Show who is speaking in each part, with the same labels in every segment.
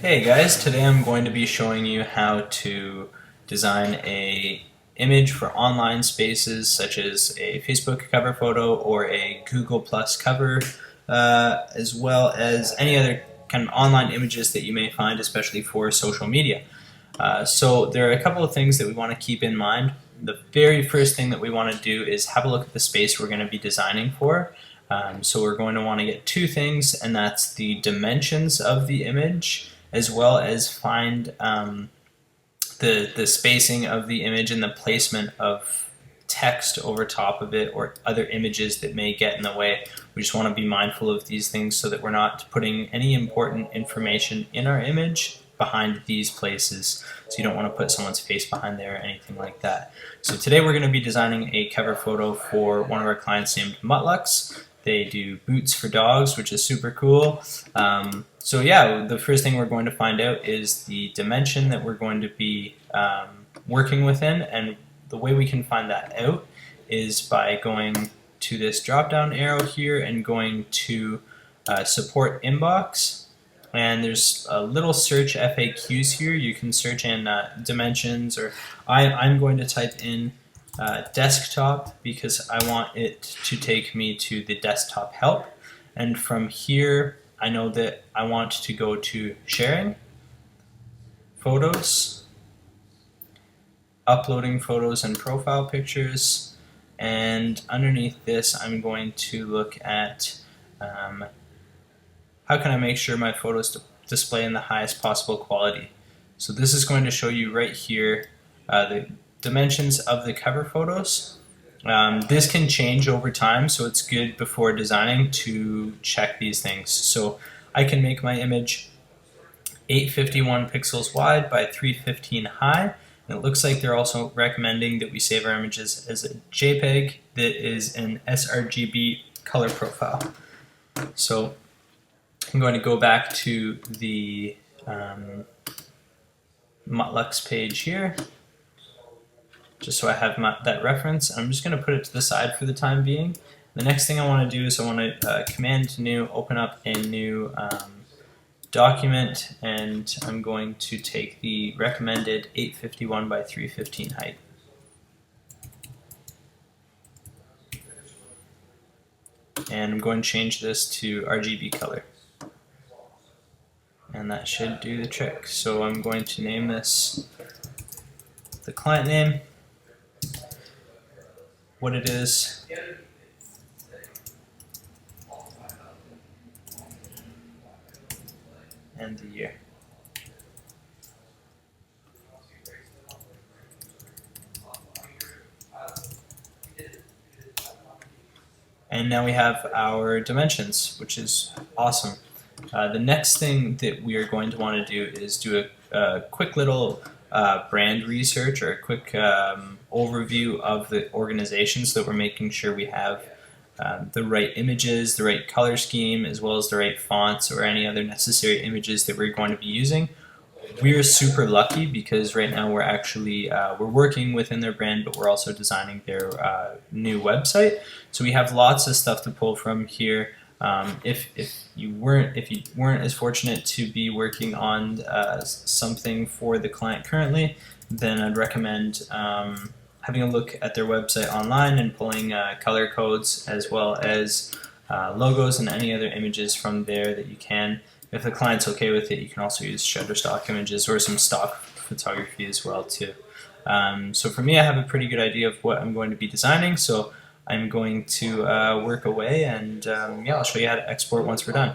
Speaker 1: Hey guys, today I'm going to be showing you how to design a image for online spaces such as a Facebook cover photo or a Google Plus cover, as well as any other kind of online images that you may find, especially for social media. So there are a couple of things that we want to keep in mind. The very first thing that we want to do is have a look at the space we're going to be designing for. So we're going to want to get two things, and that's the dimensions of the image, as well as find the spacing of the image and the placement of text over top of it or other images that may get in the way. We just want to be mindful of these things so that we're not putting any important information in our image behind these places. So you don't want to put someone's face behind there or anything like that. So today we're going to be designing a cover photo for one of our clients named Mutlux. They do boots for dogs, which is super cool. So yeah, the first thing we're going to find out is the dimension that we're going to be working within, and the way we can find that out is by going to this drop down arrow here and going to support inbox, and there's a little search FAQs here. You can search in dimensions, or I'm going to type in desktop because I want it to take me to the desktop help, and from here I know that I want to go to sharing, photos, uploading photos and profile pictures, and underneath this I'm going to look at how can I make sure my photos display in the highest possible quality. So this is going to show you right here the dimensions of the cover photos. This can change over time, so it's good before designing to check these things. So I can make my image 851 pixels wide by 315 high, and it looks like they're also recommending that we save our images as a JPEG that is an sRGB color profile. So I'm going to go back to the Mutlux page here, just so I have that reference. I'm just going to put it to the side for the time being. The next thing I want to do is I want to command new, open up a new document, and I'm going to take the recommended 851 by 315 height. And I'm going to change this to RGB color. And that should do the trick. So I'm going to name this the client name, what it is, and the year. And now we have our dimensions, which is awesome. The next thing that we are going to want to do is do a quick little brand research, or a quick overview of the organization, so that we're making sure we have the right images, the right color scheme, as well as the right fonts or any other necessary images that we're going to be using. We're super lucky because right now we're actually we're working within their brand, but we're also designing their new website. So we have lots of stuff to pull from here. If you weren't as fortunate to be working on something for the client currently, then I'd recommend having a look at their website online and pulling color codes, as well as logos and any other images from there that you can. If the client's okay with it, you can also use Shutterstock images or some stock photography as well too. So for me, I have a pretty good idea of what I'm going to be designing, so I'm going to work away, and yeah, I'll show you how to export once we're done.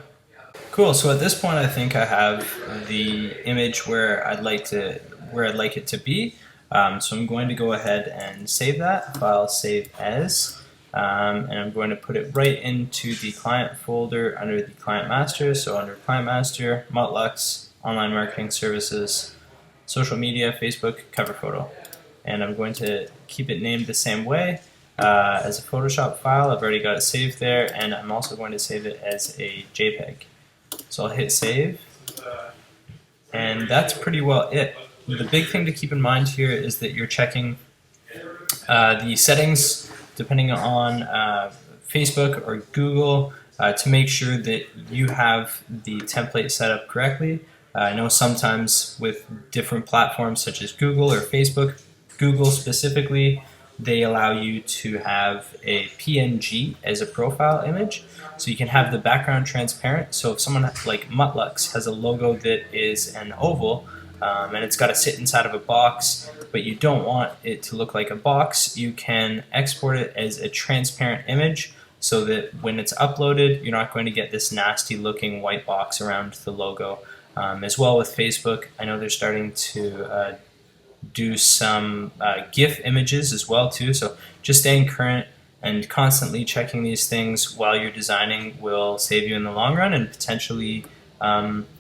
Speaker 1: Cool. So at this point, I think I have the image where I'd like it to be. So I'm going to go ahead and save that file, save as, and I'm going to put it right into the client folder under the client master. So under client master, Mutlux, online marketing services, social media, Facebook, cover photo, and I'm going to keep it named the same way. As a Photoshop file. I've already got it saved there, and I'm also going to save it as a JPEG. So I'll hit save, and that's pretty well it. The big thing to keep in mind here is that you're checking the settings depending on Facebook or Google to make sure that you have the template set up correctly. I know sometimes with different platforms such as Google or Facebook, Google specifically, they allow you to have a PNG as a profile image. So you can have the background transparent. So if someone like Mutlux has a logo that is an oval, and it's got to sit inside of a box, but you don't want it to look like a box, you can export it as a transparent image so that when it's uploaded, you're not going to get this nasty looking white box around the logo. As well with Facebook, I know they're starting to do some GIF images as well too. So just staying current and constantly checking these things while you're designing will save you in the long run and potentially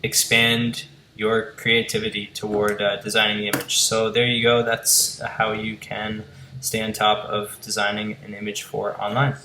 Speaker 1: expand your creativity toward designing the image. So there you go. That's how you can stay on top of designing an image for online.